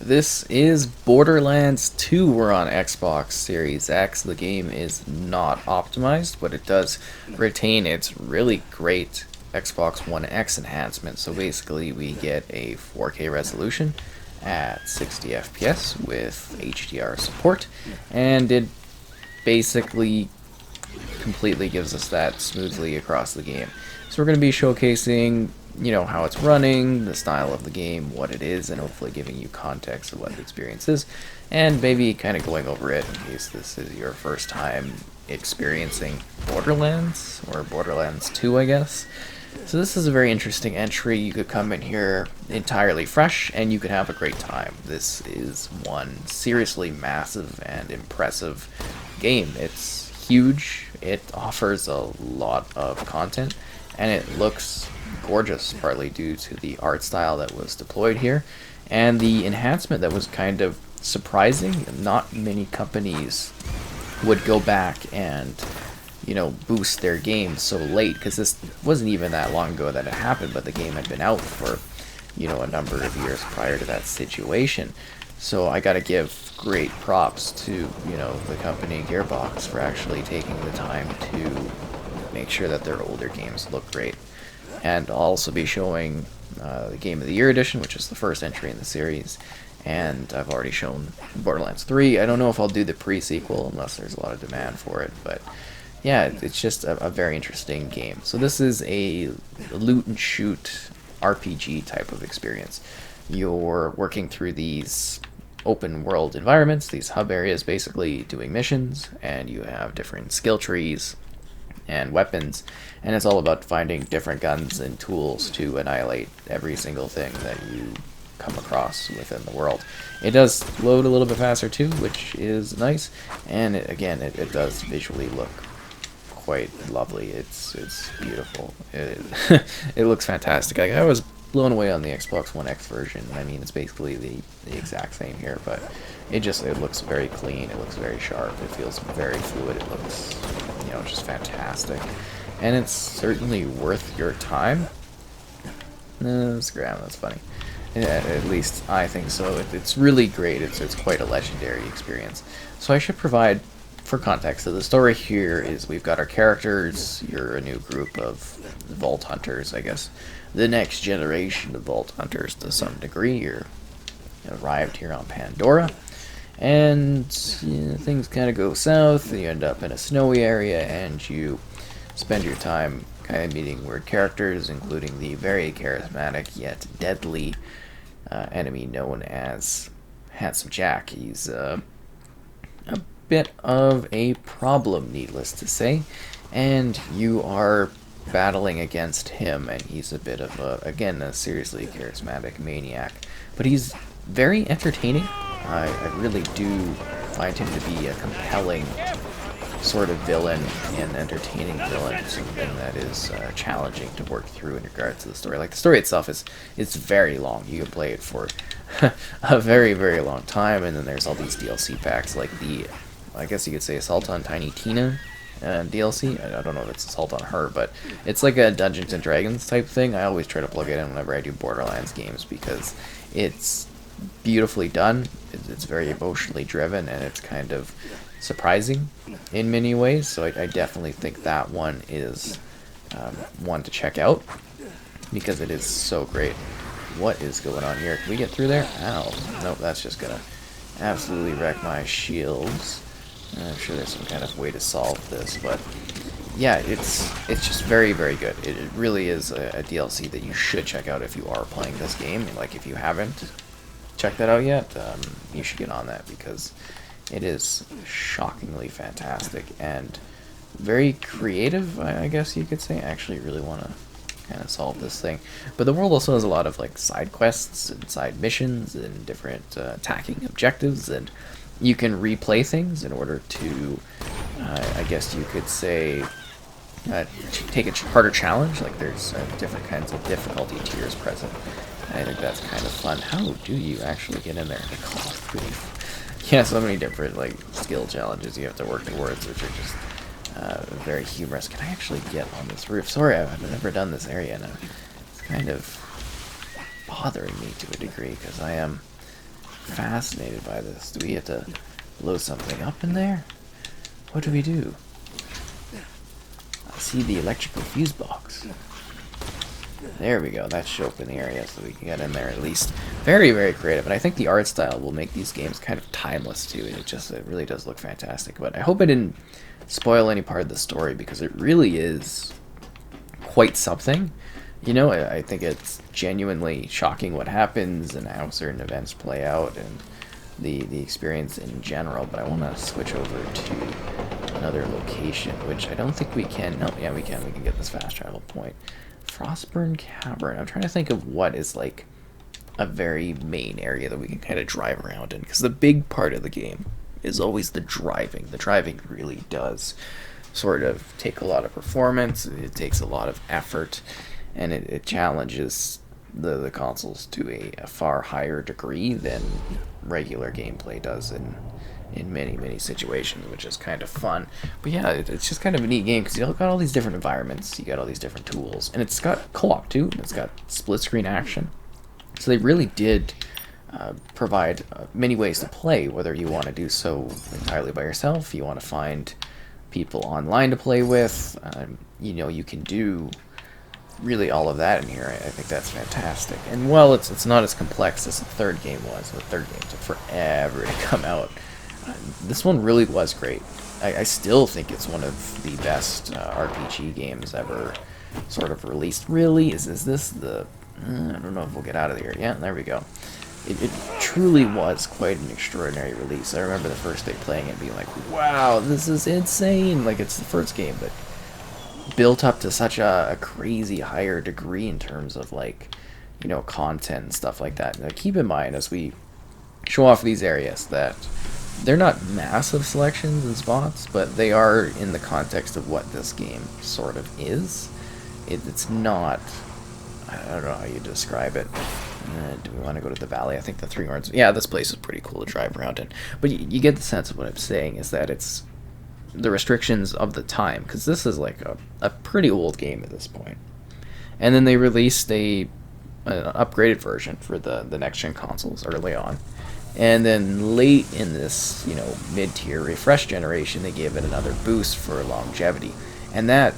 This is Borderlands 2. We're on Xbox Series X. The game is not optimized, but it does retain its really great Xbox One X enhancement. So basically, we get a 4K resolution at 60 FPS with HDR support, and it basically completely gives us that smoothly across the game. So we're going to be showcasing, how it's running, the style of the game, what it is, and hopefully giving you context of what the experience is, and maybe kind of going over it in case this is your first time experiencing Borderlands, or Borderlands 2, I guess. So this is a very interesting entry. You could come in here entirely fresh, and you could have a great time. This is one seriously massive and impressive game. It's huge, it offers a lot of content, and it looks gorgeous, partly due to the art style that was deployed here, and the enhancement that was kind of surprising. Not many companies would go back and boost their game so late, because this wasn't even that long ago that it happened, but the game had been out for a number of years prior to that situation. So I gotta give great props to the company Gearbox for actually taking the time to make sure that their older games look great. And I'll also be showing the Game of the Year edition, which is the first entry in the series, and I've already shown Borderlands 3. I don't know if I'll do the pre-sequel unless there's a lot of demand for it, but yeah, it's just a very interesting game. So this is a loot and shoot RPG type of experience. You're working through these open world environments, these hub areas, basically doing missions, and you have different skill trees and weapons, and it's all about finding different guns and tools to annihilate every single thing that you come across within the world. It does load a little bit faster too, which is nice, and it does visually look quite lovely. It's beautiful. It looks fantastic. I was blown away on the Xbox One X version. I mean, it's basically the exact same here, but it looks very clean. It looks very sharp. It feels very fluid. It looks just fantastic, and it's certainly worth your time. Scram, that's funny. Yeah, at least I think so. It's really great. It's quite a legendary experience. So I should provide for context. So the story here is we've got our characters. You're a new group of Vault Hunters, I guess. The next generation of Vault Hunters to some degree. You're arrived here on Pandora, and things kind of go south. You end up in a snowy area, and you spend your time kind of meeting weird characters, including the very charismatic yet deadly enemy known as Handsome Jack. He's a bit of a problem, needless to say, and you are battling against him, and he's a bit of a seriously charismatic maniac, but he's very entertaining. I really do find him to be a compelling sort of villain, an entertaining villain, something that is challenging to work through in regards to the story. Like, the story itself is very long. You can play it for a very, very long time, and then there's all these DLC packs, like I guess you could say Assault on Tiny Tina DLC. I don't know if it's Assault on Her, but it's like a Dungeons and Dragons type thing. I always try to plug it in whenever I do Borderlands games because it's beautifully done. It's very emotionally driven, and it's kind of surprising in many ways. So I definitely think that one is one to check out because it is so great. What is going on here? Can we get through there? Ow. Nope, that's just gonna absolutely wreck my shields. I'm sure there's some kind of way to solve this, but yeah, it's just very, very good. It really is a DLC that you should check out if you are playing this game. Like, if you haven't checked that out yet, you should get on that because it is shockingly fantastic and very creative, I guess you could say. I actually really want to kind of solve this thing. But the world also has a lot of like side quests and side missions and different attacking objectives, and you can replay things in order to, I guess you could say, take a harder challenge. Like, there's different kinds of difficulty tiers present. And I think that's kind of fun. How do you actually get in there? Like, oh, grief. Yeah, so many different like skill challenges you have to work towards, which are just very humorous. Can I actually get on this roof? Sorry, I've never done this area, and it's kind of bothering me to a degree because I am fascinated by this. Do we have to blow something up in there? What do we do? I see the electrical fuse box. There we go. That should open the area so we can get in there at least. Very, very creative. And I think the art style will make these games kind of timeless too. It really does look fantastic. But I hope I didn't spoil any part of the story because it really is quite something. You know, I think it's genuinely shocking what happens and how certain events play out and the experience in general. But I want to switch over to another location, which I don't think we can. No, yeah, we can. We can get this fast travel point. Frostburn Cavern. I'm trying to think of what is like a very main area that we can kind of drive around in, because the big part of the game is always the driving. The driving really does sort of take a lot of performance. It takes a lot of effort, and it challenges the consoles to a far higher degree than regular gameplay does in many situations, which is kind of fun. But yeah, it's just kind of a neat game because you've got all these different environments, you got all these different tools, and it's got co-op too. It's got split screen action, so they really did provide many ways to play, whether you want to do so entirely by yourself, you want to find people online to play with. You know, you can do really all of that in here. I think that's fantastic. And well, it's not as complex as the third game was. The third game took forever to come out. This one really was great. I still think it's one of the best RPG games ever sort of released. Really? Is this the... I don't know if we'll get out of here. Yeah, there we go. It truly was quite an extraordinary release. I remember the first day playing it and being like, wow, this is insane. Like, it's the first game, but built up to such a crazy higher degree in terms of, like, you know, content and stuff like that. Now, keep in mind, as we show off these areas, that they're not massive selections and spots, but they are in the context of what this game sort of is. It's not... I don't know how you describe it. Do we want to go to the valley? I think the Three Horns... Yeah, this place is pretty cool to drive around in. But you get the sense of what I'm saying, is that it's the restrictions of the time, because this is like a pretty old game at this point. And then they released an upgraded version for the next-gen consoles early on. And then late in this, you know, mid-tier refresh generation, they gave it another boost for longevity. And that,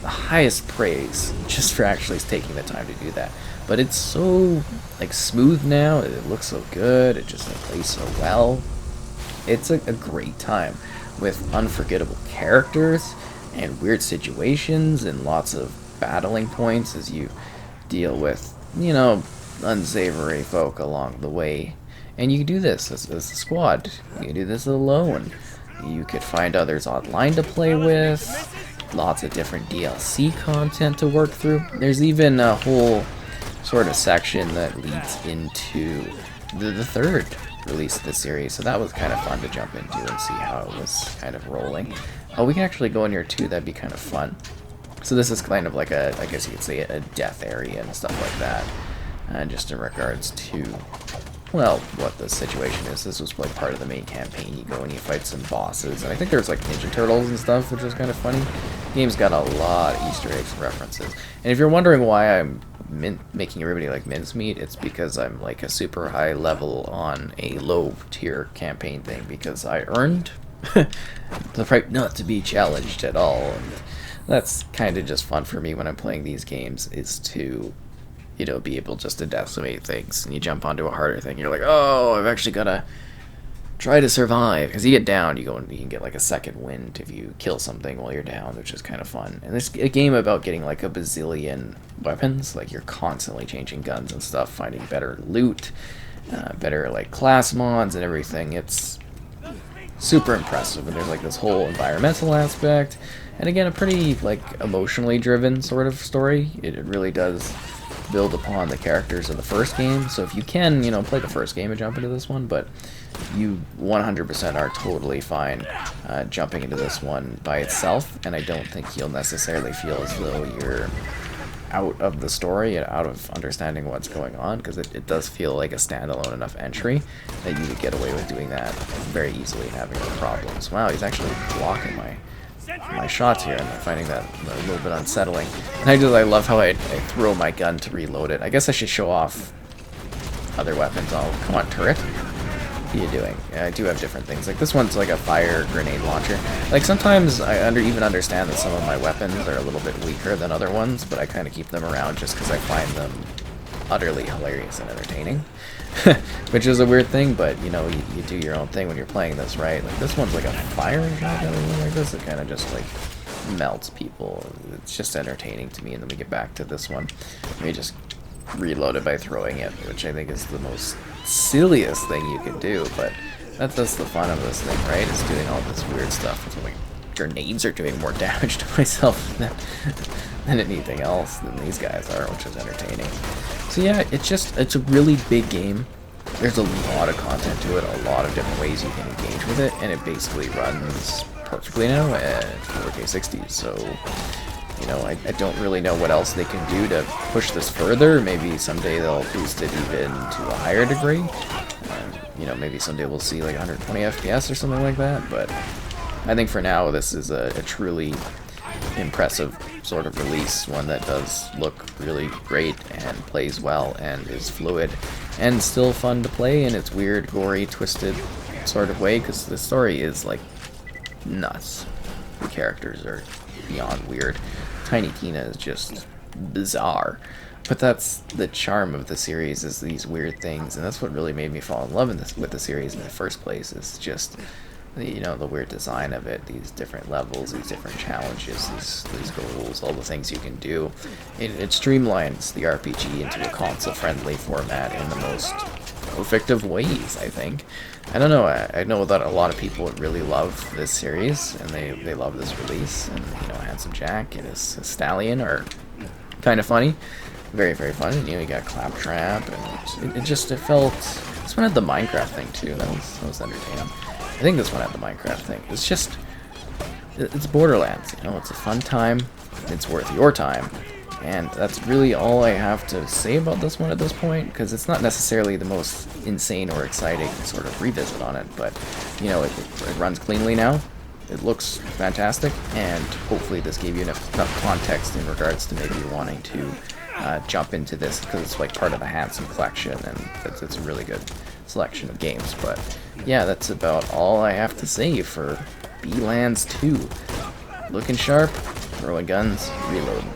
the highest praise, just for actually taking the time to do that. But it's so, like, smooth now, it looks so good, it just plays so well. It's a great time, with unforgettable characters, and weird situations, and lots of battling points as you deal with, you know, unsavory folk along the way. And you can do this as a squad. You can do this alone. You could find others online to play with. Lots of different DLC content to work through. There's even a whole sort of section that leads into the third release of the series. So that was kind of fun to jump into and see how it was kind of rolling. Oh, we can actually go in here too. That'd be kind of fun. So this is kind of like a, I guess you could say, a death area and stuff like that. Just in regards to, well, what the situation is. This was like part of the main campaign. You go and you fight some bosses, and I think there's like Ninja Turtles and stuff, which was kind of funny. The game's got a lot of Easter eggs and references. And if you're wondering why I'm making everybody like mincemeat, it's because I'm like a super high level on a low tier campaign thing, because I earned the right not to be challenged at all. And that's kind of just fun for me when I'm playing these games, is to, you know, be able just to decimate things. And you jump onto a harder thing, you're like, oh, I've actually got to try to survive. Because you get down, you can get like a second wind if you kill something while you're down, which is kind of fun. And it's a game about getting like a bazillion weapons. Like, you're constantly changing guns and stuff, finding better loot, better like class mods and everything. It's super impressive. And there's like this whole environmental aspect. And again, a pretty like emotionally driven sort of story. It really does build upon the characters of the first game. So if you can, you know, play the first game and jump into this one, but you 100% are totally fine jumping into this one by itself, and I don't think you'll necessarily feel as though you're out of the story and out of understanding what's going on, because it does feel like a standalone enough entry that you could get away with doing that very easily and having no problems. Wow, he's actually blocking my shots here, and I'm finding that a little bit unsettling. And I love how I throw my gun to reload it. I guess I should show off other weapons. I'll come on, turret. What are you doing? Yeah, I do have different things. Like this one's like a fire grenade launcher. Like sometimes I even understand that some of my weapons are a little bit weaker than other ones, but I kind of keep them around just because I find them utterly hilarious and entertaining. Which is a weird thing, but you know, you do your own thing when you're playing this, right? Like this one's like a fire shotgun like this. It kind of just like melts people. It's just entertaining to me. And then we get back to this one. We just reload it by throwing it, which I think is the most silliest thing you can do, but that's the fun of this thing, right? Is doing all this weird stuff. It's like grenades are doing more damage to myself than anything else than these guys are, which is entertaining. So yeah, it's a really big game. There's a lot of content to it, a lot of different ways you can engage with it, and it basically runs perfectly now at 4K 60. So you know, I don't really know what else they can do to push this further. Maybe someday they'll boost it even to a higher degree. You know, maybe someday we'll see like 120 FPS or something like that. But I think for now, this is a truly impressive sort of release. One that does look really great and plays well and is fluid and still fun to play in its weird, gory, twisted sort of way. Because the story is like nuts. The characters are beyond weird. Tiny Tina is just bizarre, but that's the charm of the series, is these weird things, and that's what really made me fall in love with the series in the first place. Is just, you know, the weird design of it, these different levels, these different challenges, these goals, all the things you can do. It streamlines the RPG into a console-friendly format in the most perfect of ways, I think. I don't know, I know that a lot of people really love this series, and they love this release, and, you know, Handsome Jack and his stallion are kind of funny. Very, very funny. You know, you got Claptrap, and it felt... This one had the Minecraft thing, too. That was entertaining. I think this one had the Minecraft thing. It's just... It's Borderlands, you know, it's a fun time, it's worth your time. And that's really all I have to say about this one at this point, because it's not necessarily the most insane or exciting sort of revisit on it, but, you know, it runs cleanly now, it looks fantastic, and hopefully this gave you enough context in regards to maybe wanting to jump into this, because it's like part of a Handsome collection, and it's a really good selection of games. But yeah, that's about all I have to say for Borderlands 2. Looking sharp, throwing guns, reloading.